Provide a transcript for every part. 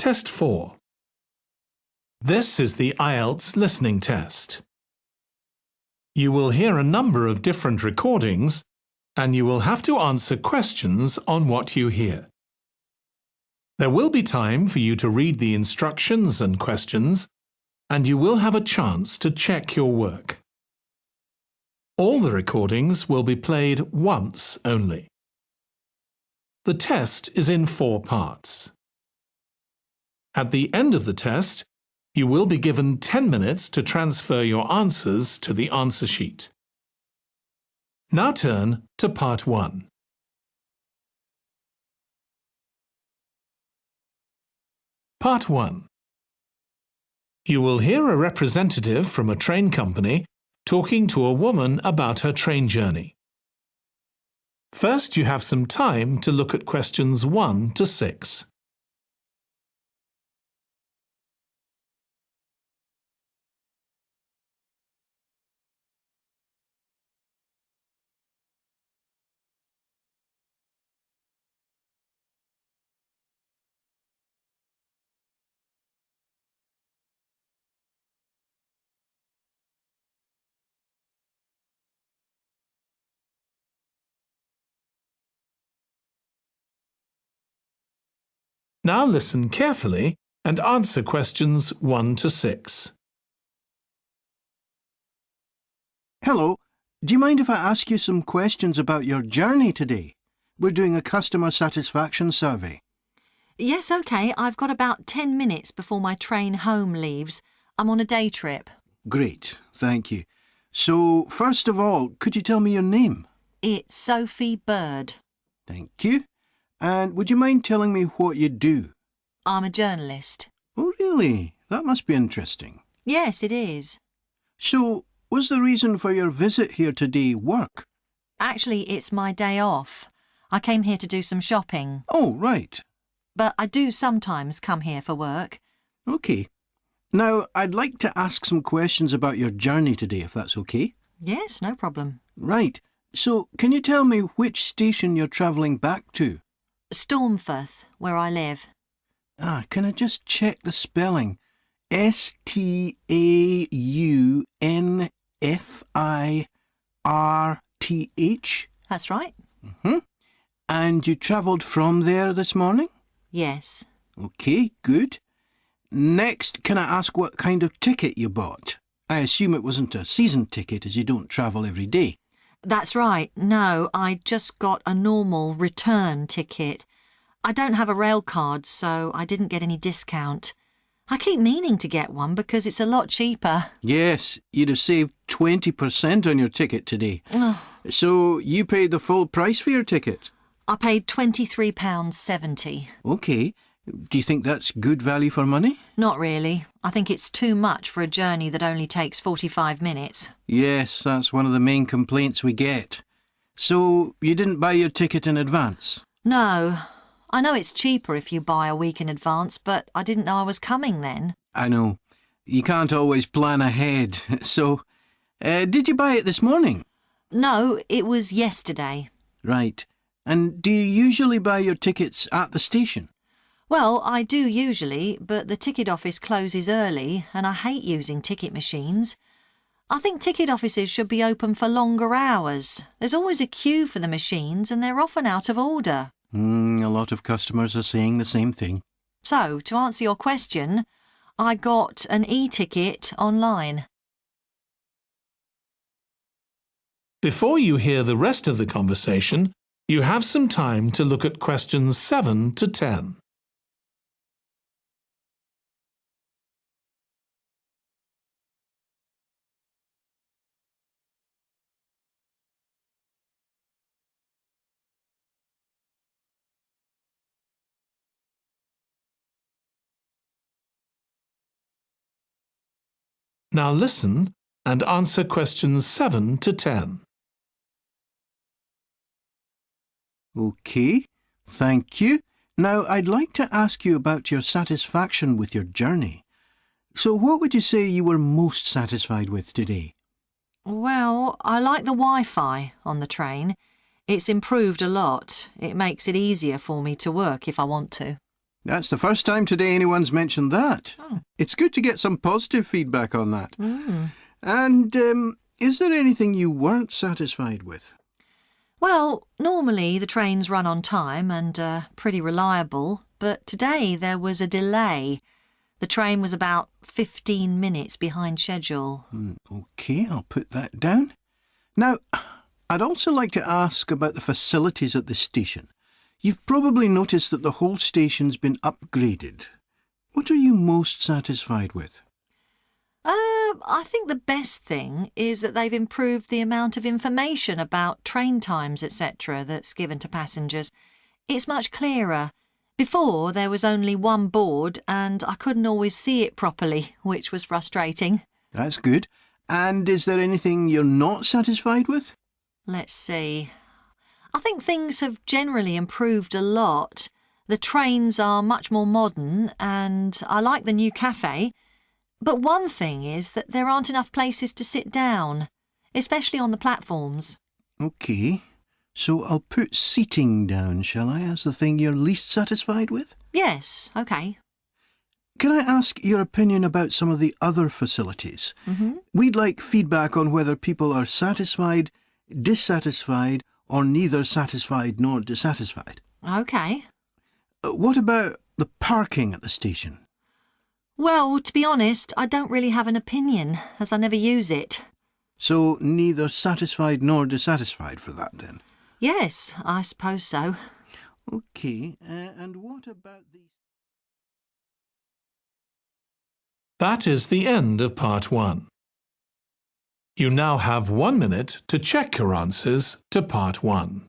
Test 4. This is the Ielts listening test. You will hear a number of different recordings and you will have to answer questions on what you hear. There will be time for you to read the instructions and questions, and you will have a chance to check your work. All the recordings will be played once only. The test is in 4 parts. At the end of the test, you will be given 10 minutes to transfer your answers to the answer sheet. Now turn to Part 1. Part 1. You will hear a representative from a train company talking to a woman about her train journey. First, you have some time to look at questions 1 to 6. Now listen carefully and answer questions 1 to 6. Hello, do you mind if I ask you some questions about your journey today? We're doing a customer satisfaction survey. Yes, OK. I've got about 10 minutes before my train home leaves. I'm on a day trip. Great, thank you. So, first of all, could you tell me your name? It's Sophie Bird. Thank you. And would you mind telling me what you do? I'm a journalist. Oh, really? That must be interesting. Yes, it is. So, was the reason for your visit here today work? Actually, it's my day off. I came here to do some shopping. Oh, right. But I do sometimes come here for work. OK. Now, I'd like to ask some questions about your journey today, if that's OK. Yes, no problem. Right. So, can you tell me which station you're travelling back to? Stormforth, where I live. Can I just check the spelling? Staunfirth? That's right. And you travelled from there this morning? Yes. OK, good. Next, can I ask what kind of ticket you bought? I assume it wasn't a season ticket as you don't travel every day. That's right. No, I just got a normal return ticket. I don't have a rail card, so I didn't get any discount. I keep meaning to get one because it's a lot cheaper. Yes, you'd have saved 20% on your ticket today. So you paid the full price for your ticket? I paid £23.70. OK. Do you think that's good value for money? Not really. I think it's too much for a journey that only takes 45 minutes. Yes, that's one of the main complaints we get. So you didn't buy your ticket in advance? No. I know it's cheaper if you buy a week in advance, but I didn't know I was coming then. I know. You can't always plan ahead. So, did you buy it this morning? No, it was yesterday. Right. And do you usually buy your tickets at the station? Well, I do usually, but the ticket office closes early and I hate using ticket machines. I think ticket offices should be open for longer hours. There's always a queue for the machines and they're often out of order. A lot of customers are saying the same thing. So, to answer your question, I got an e-ticket online. Before you hear the rest of the conversation, you have some time to look at questions 7 to 10. Now listen and answer questions 7 to 10. OK, thank you. Now, I'd like to ask you about your satisfaction with your journey. So what would you say you were most satisfied with today? Well, I like the Wi-Fi on the train. It's improved a lot. It makes it easier for me to work if I want to. That's the first time today anyone's mentioned that. Oh. It's good to get some positive feedback on that. Mm. And is there anything you weren't satisfied with? Well, normally the trains run on time and are pretty reliable, but today there was a delay. The train was about 15 minutes behind schedule. OK, I'll put that down. Now, I'd also like to ask about the facilities at the station. You've probably noticed that the whole station's been upgraded. What are you most satisfied with? I think the best thing is that they've improved the amount of information about train times, etc., that's given to passengers. It's much clearer. Before, there was only one board and I couldn't always see it properly, which was frustrating. That's good. And is there anything you're not satisfied with? Let's see. I think things have generally improved a lot. The trains are much more modern and I like the new cafe. But one thing is that there aren't enough places to sit down, especially on the platforms. OK, so I'll put seating down, shall I, as the thing you're least satisfied with? Yes, OK. Can I ask your opinion about some of the other facilities? We'd like feedback on whether people are satisfied, dissatisfied, or neither satisfied nor dissatisfied. OK. What about the parking at the station? Well, to be honest, I don't really have an opinion, as I never use it. So neither satisfied nor dissatisfied for that, then? Yes, I suppose so. OK, and what about the... That is the end of part 1. You now have 1 minute to check your answers to part 1.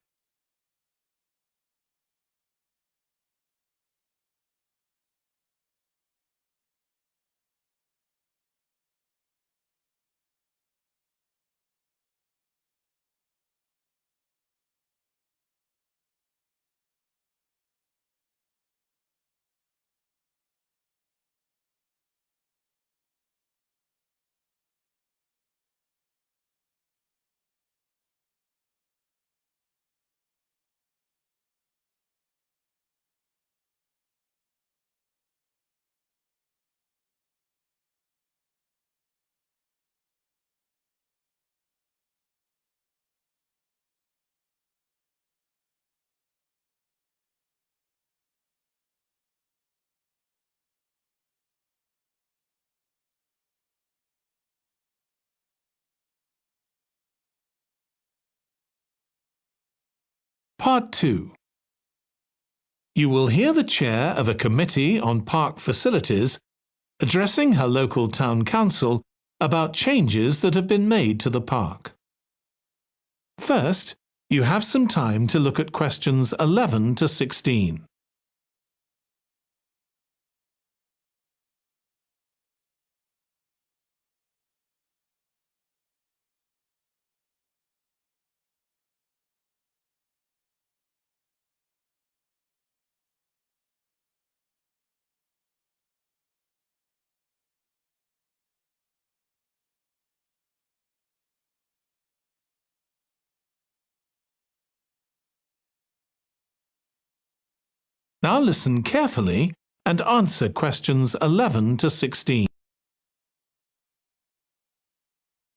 Part 2. You will hear the chair of a committee on park facilities addressing her local town council about changes that have been made to the park. First, you have some time to look at questions 11 to 16. Now listen carefully and answer questions 11 to 16.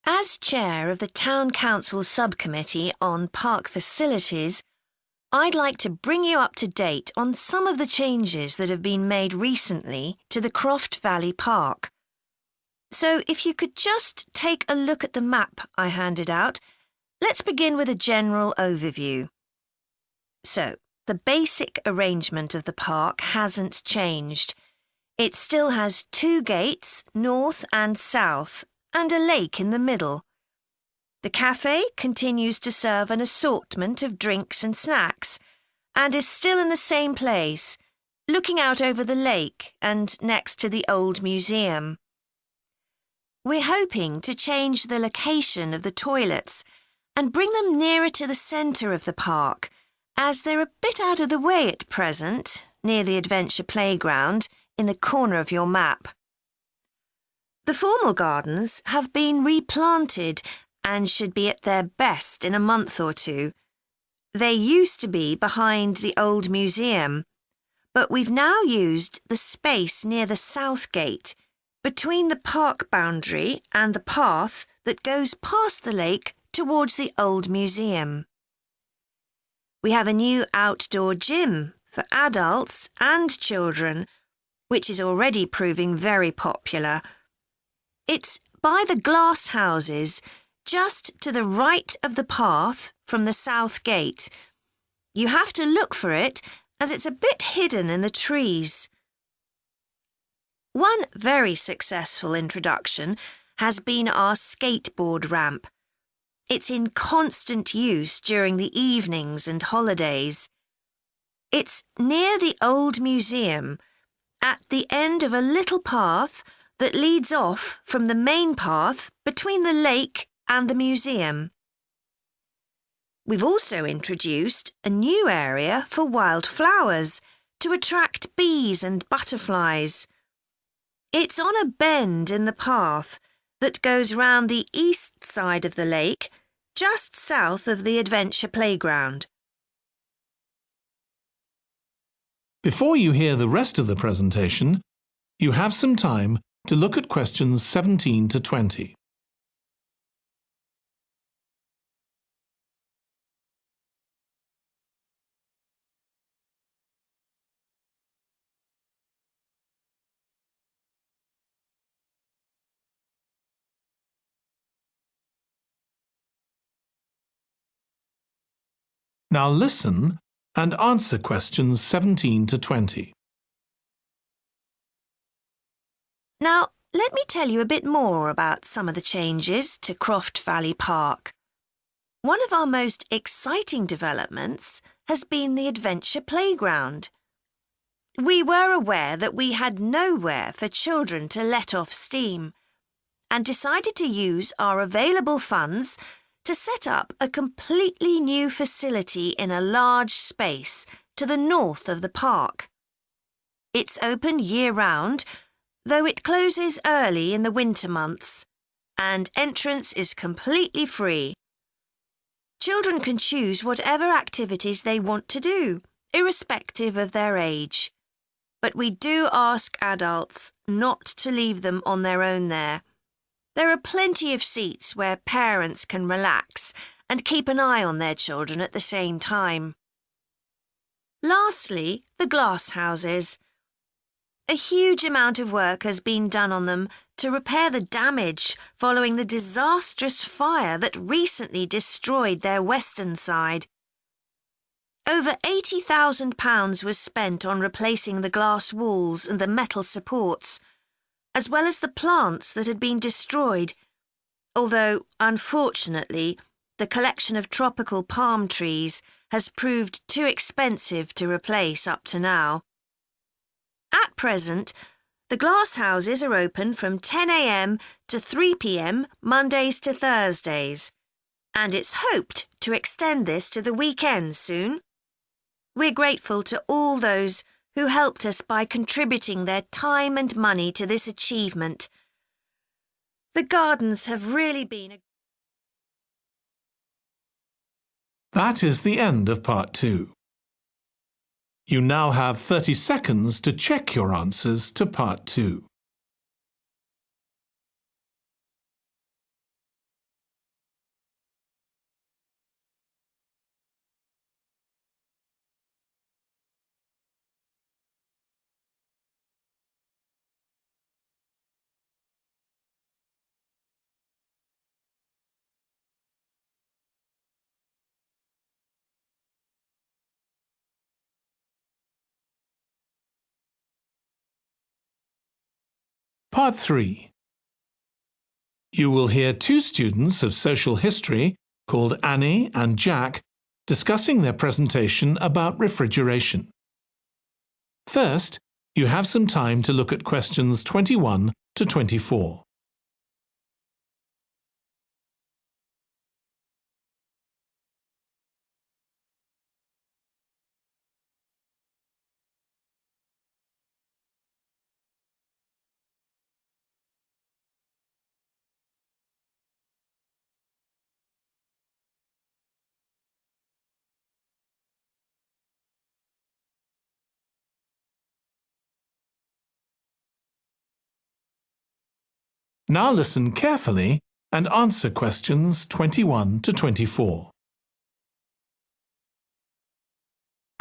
As chair of the Town Council Subcommittee on Park Facilities, I'd like to bring you up to date on some of the changes that have been made recently to the Croft Valley Park. So if you could just take a look at the map I handed out, let's begin with a general overview. So, the basic arrangement of the park hasn't changed. It still has 2 gates, north and south, and a lake in the middle. The cafe continues to serve an assortment of drinks and snacks, and is still in the same place, looking out over the lake and next to the old museum. We're hoping to change the location of the toilets and bring them nearer to the centre of the park, as they're a bit out of the way at present, near the adventure playground, in the corner of your map. The formal gardens have been replanted and should be at their best in a month or two. They used to be behind the old museum, but we've now used the space near the south gate between the park boundary and the path that goes past the lake towards the old museum. We have a new outdoor gym for adults and children, which is already proving very popular. It's by the glass houses, just to the right of the path from the south gate. You have to look for it as it's a bit hidden in the trees. One very successful introduction has been our skateboard ramp. It's in constant use during the evenings and holidays. It's near the old museum, at the end of a little path that leads off from the main path between the lake and the museum. We've also introduced a new area for wildflowers to attract bees and butterflies. It's on a bend in the path that goes round the east side of the lake, just south of the adventure playground. Before you hear the rest of the presentation, you have some time to look at questions 17 to 20. Now listen and answer questions 17 to 20. Now, let me tell you a bit more about some of the changes to Croft Valley Park. One of our most exciting developments has been the adventure playground. We were aware that we had nowhere for children to let off steam and decided to use our available funds to set up a completely new facility in a large space to the north of the park. It's open year-round, though it closes early in the winter months, and entrance is completely free. Children can choose whatever activities they want to do, irrespective of their age. But we do ask adults not to leave them on their own there. There are plenty of seats where parents can relax and keep an eye on their children at the same time. Lastly, the glass houses. A huge amount of work has been done on them to repair the damage following the disastrous fire that recently destroyed their western side. Over £80,000 was spent on replacing the glass walls and the metal supports, as well as the plants that had been destroyed, although, unfortunately, the collection of tropical palm trees has proved too expensive to replace up to now. At present, the glass houses are open from 10 a.m. to 3 p.m. Mondays to Thursdays, and it's hoped to extend this to the weekends soon. We're grateful to all those who helped us by contributing their time and money to this achievement. The gardens have really been That is the end of part 2. You now have 30 seconds to check your answers to part 2. Part 3. You will hear 2 students of social history called Annie and Jack discussing their presentation about refrigeration. First, you have some time to look at questions 21 to 24. Now listen carefully and answer questions 21 to 24.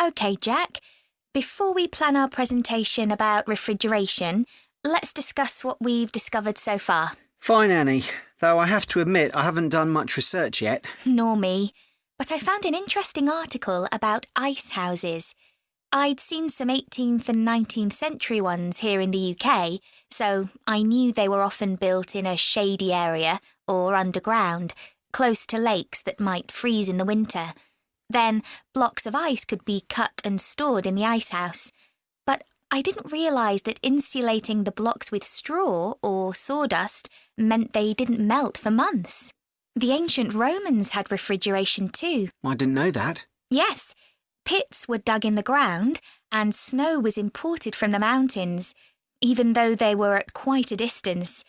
OK, Jack. Before we plan our presentation about refrigeration, let's discuss what we've discovered so far. Fine, Annie, though I have to admit I haven't done much research yet. Nor me. But I found an interesting article about ice houses. I'd seen some 18th and 19th century ones here in the UK, so I knew they were often built in a shady area or underground, close to lakes that might freeze in the winter. Then blocks of ice could be cut and stored in the ice house. But I didn't realise that insulating the blocks with straw or sawdust meant they didn't melt for months. The ancient Romans had refrigeration too. I didn't know that. Yes, pits were dug in the ground and snow was imported from the mountains, even though they were at quite a distance.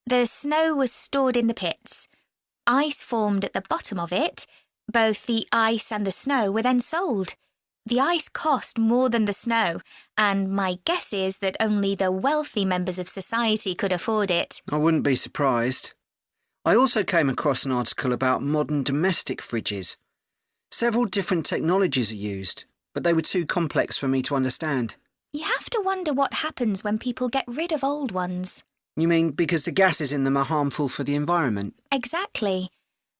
The snow was stored in the pits. Ice formed at the bottom of it. Both the ice and the snow were then sold. The ice cost more than the snow, and my guess is that only the wealthy members of society could afford it. I wouldn't be surprised. I also came across an article about modern domestic fridges. Several different technologies are used, but they were too complex for me to understand. You have to wonder what happens when people get rid of old ones. You mean because the gases in them are harmful for the environment? Exactly.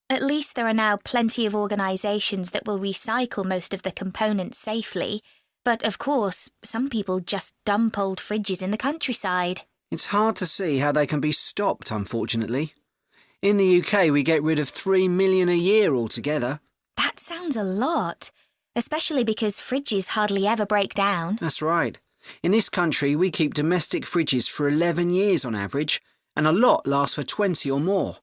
At least there are now plenty of organisations that will recycle most of the components safely. But of course, some people just dump old fridges in the countryside. It's hard to see how they can be stopped, unfortunately. In the UK, we get rid of 3 million a year altogether. That sounds a lot, especially because fridges hardly ever break down. That's right. In this country, we keep domestic fridges for 11 years on average, and a lot lasts for 20 or more.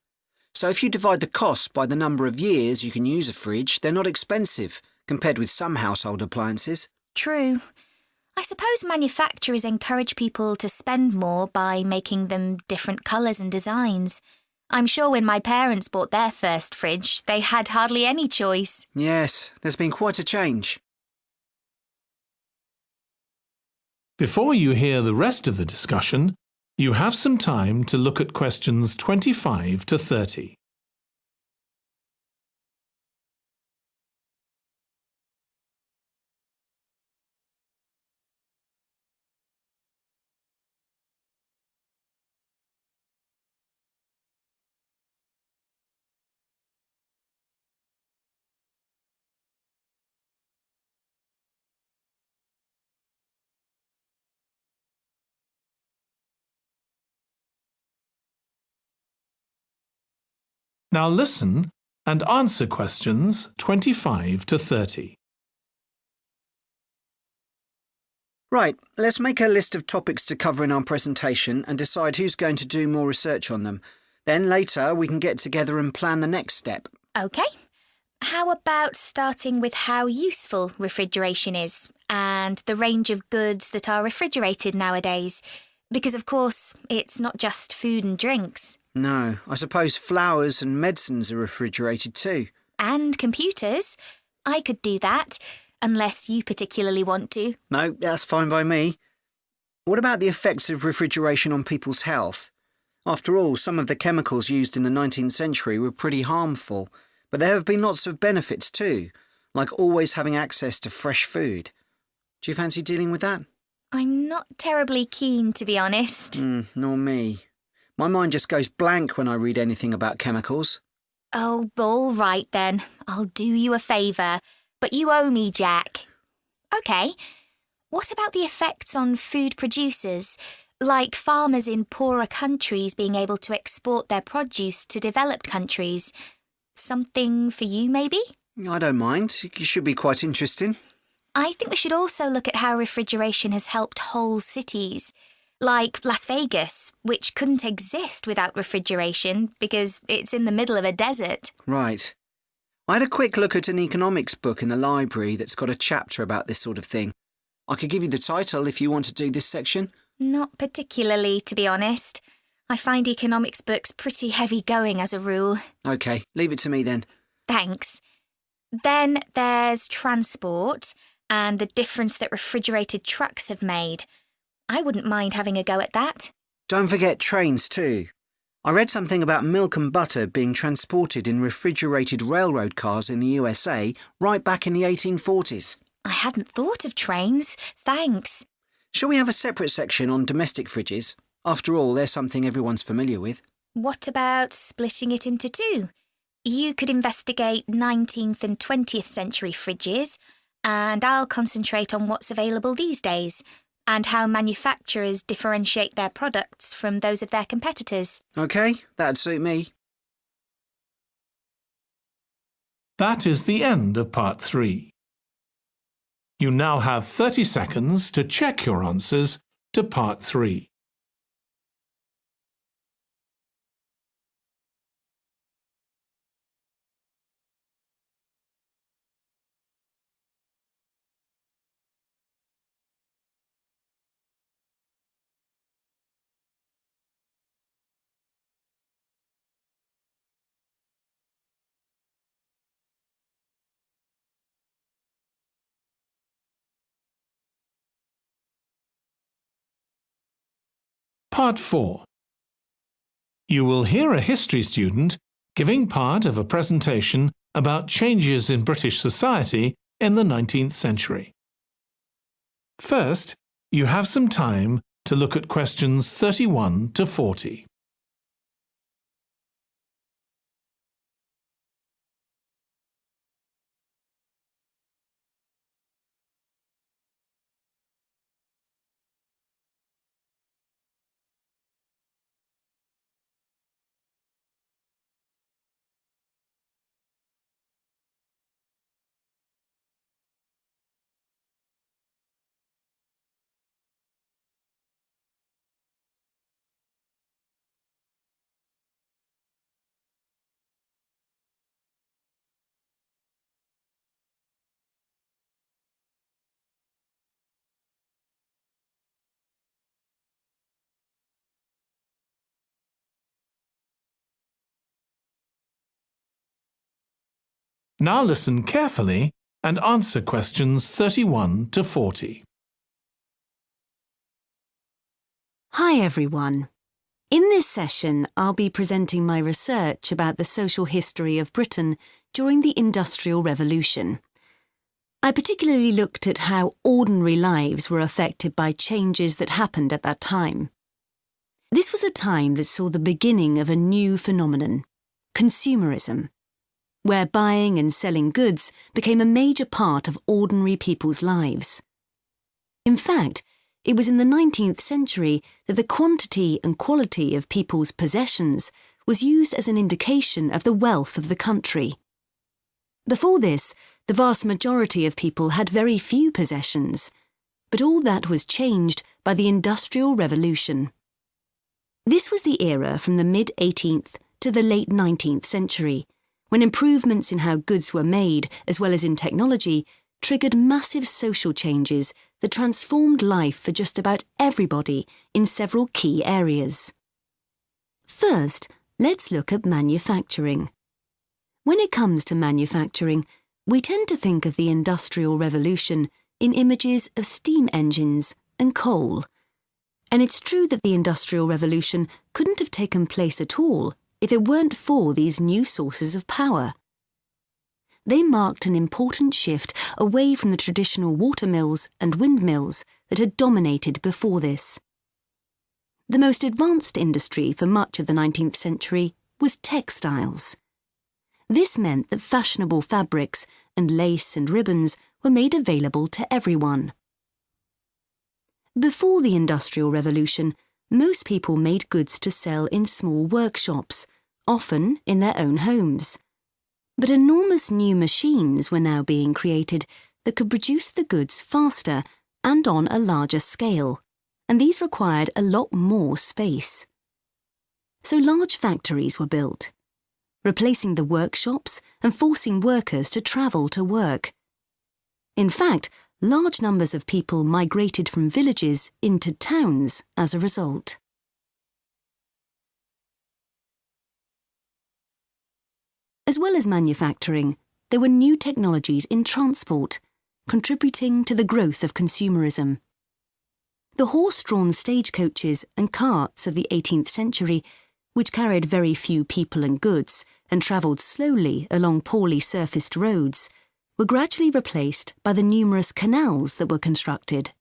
So if you divide the cost by the number of years you can use a fridge, they're not expensive, compared with some household appliances. True. I suppose manufacturers encourage people to spend more by making them different colours and designs. I'm sure when my parents bought their first fridge, they had hardly any choice. Yes, there's been quite a change. Before you hear the rest of the discussion, you have some time to look at questions 25 to 30. Now listen and answer questions 25 to 30. Right, let's make a list of topics to cover in our presentation and decide who's going to do more research on them. Then later we can get together and plan the next step. OK. How about starting with how useful refrigeration is and the range of goods that are refrigerated nowadays? Because, of course, it's not just food and drinks. No, I suppose flowers and medicines are refrigerated too. And computers. I could do that, unless you particularly want to. No, that's fine by me. What about the effects of refrigeration on people's health? After all, some of the chemicals used in the 19th century were pretty harmful, but there have been lots of benefits too, like always having access to fresh food. Do you fancy dealing with that? I'm not terribly keen, to be honest. Nor me. My mind just goes blank when I read anything about chemicals. Oh, all right then. I'll do you a favour. But you owe me, Jack. OK. What about the effects on food producers? Like farmers in poorer countries being able to export their produce to developed countries. Something for you, maybe? I don't mind. It should be quite interesting. I think we should also look at how refrigeration has helped whole cities. Like Las Vegas, which couldn't exist without refrigeration because it's in the middle of a desert. Right. I had a quick look at an economics book in the library that's got a chapter about this sort of thing. I could give you the title if you want to do this section. Not particularly, to be honest. I find economics books pretty heavy going as a rule. OK, leave it to me then. Thanks. Then there's transport and the difference that refrigerated trucks have made. I wouldn't mind having a go at that. Don't forget trains too. I read something about milk and butter being transported in refrigerated railroad cars in the USA right back in the 1840s. I hadn't thought of trains. Thanks. Shall we have a separate section on domestic fridges? After all, they're something everyone's familiar with. What about splitting it into two? You could investigate 19th and 20th century fridges, and I'll concentrate on what's available these days, and how manufacturers differentiate their products from those of their competitors. OK, that'd suit me. That is the end of part 3. You now have 30 seconds to check your answers to part 3. Part 4. You will hear a history student giving part of a presentation about changes in British society in the 19th century. First, you have some time to look at questions 31 to 40. Now listen carefully and answer questions 31 to 40. Hi everyone. In this session, I'll be presenting my research about the social history of Britain during the Industrial Revolution. I particularly looked at how ordinary lives were affected by changes that happened at that time. This was a time that saw the beginning of a new phenomenon, consumerism, where buying and selling goods became a major part of ordinary people's lives. In fact, it was in the 19th century that the quantity and quality of people's possessions was used as an indication of the wealth of the country. Before this, the vast majority of people had very few possessions, but all that was changed by the Industrial Revolution. This was the era from the mid-18th to the late 19th century, when improvements in how goods were made, as well as in technology, triggered massive social changes that transformed life for just about everybody in several key areas. First, let's look at manufacturing. When it comes to manufacturing, we tend to think of the Industrial Revolution in images of steam engines and coal. And it's true that the Industrial Revolution couldn't have taken place at all if it weren't for these new sources of power. They marked an important shift away from the traditional watermills and windmills that had dominated before this. The most advanced industry for much of the 19th century was textiles. This meant that fashionable fabrics and lace and ribbons were made available to everyone. Before the Industrial Revolution, most people made goods to sell in small workshops, often in their own homes. But enormous new machines were now being created that could produce the goods faster and on a larger scale, and these required a lot more space. So large factories were built, replacing the workshops and forcing workers to travel to work. In fact, large numbers of people migrated from villages into towns as a result. As well as manufacturing, there were new technologies in transport, contributing to the growth of consumerism. The horse-drawn stagecoaches and carts of the 18th century which carried very few people and goods and travelled slowly along poorly surfaced roads, were gradually replaced by the numerous canals that were constructed.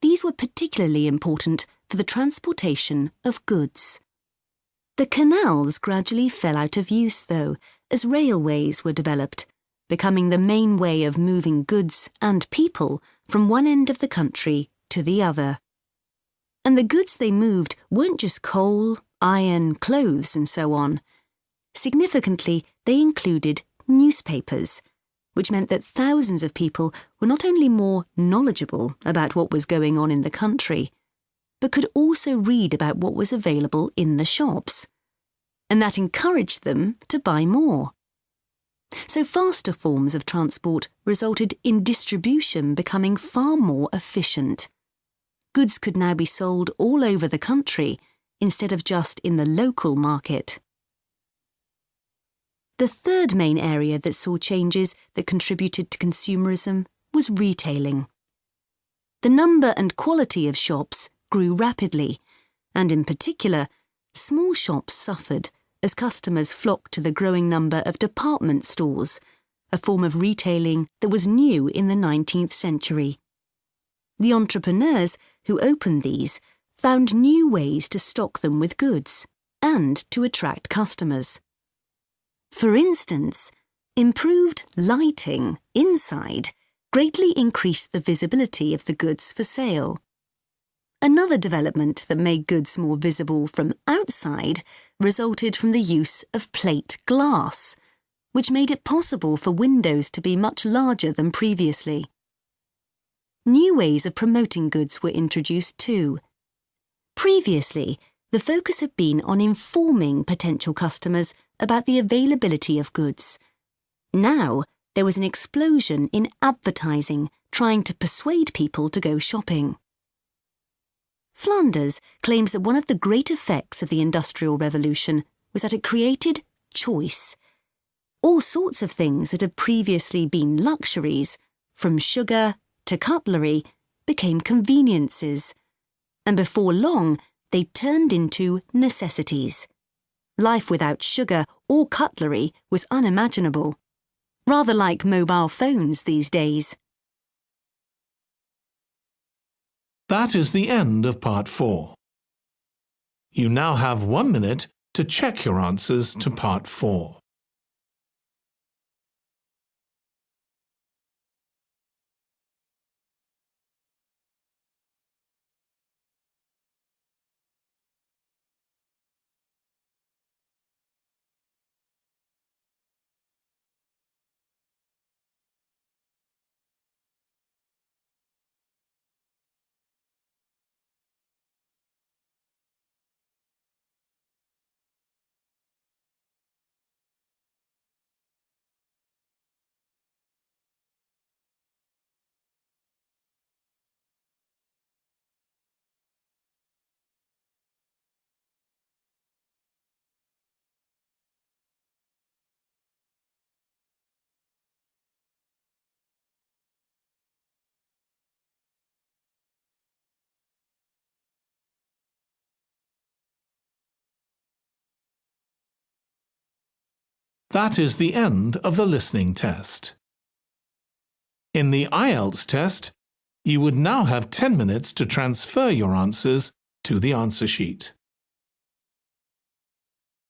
These were particularly important for the transportation of goods. The canals gradually fell out of use, though, as railways were developed, becoming the main way of moving goods and people from one end of the country to the other. And the goods they moved weren't just coal, iron, clothes, and so on. Significantly, they included newspapers, which meant that thousands of people were not only more knowledgeable about what was going on in the country, but could also read about what was available in the shops. And that encouraged them to buy more. So faster forms of transport resulted in distribution becoming far more efficient. Goods could now be sold all over the country instead of just in the local market. The third main area that saw changes that contributed to consumerism was retailing. The number and quality of shops grew rapidly, and in particular, small shops suffered as customers flocked to the growing number of department stores, a form of retailing that was new in the 19th century. The entrepreneurs who opened these found new ways to stock them with goods and to attract customers. For instance, improved lighting inside greatly increased the visibility of the goods for sale. Another development that made goods more visible from outside resulted from the use of plate glass, which made it possible for windows to be much larger than previously. New ways of promoting goods were introduced too. Previously, the focus had been on informing potential customers about the availability of goods. Now, there was an explosion in advertising trying to persuade people to go shopping. Flanders claims that one of the great effects of the Industrial Revolution was that it created choice. All sorts of things that had previously been luxuries, from sugar to cutlery, became conveniences, and before long they turned into necessities. Life without sugar or cutlery was unimaginable, rather like mobile phones these days. That is the end of Part 4. You now have 1 minute to check your answers to Part 4. That is the end of the listening test. In the Ielts test, you would now have 10 minutes to transfer your answers to the answer sheet.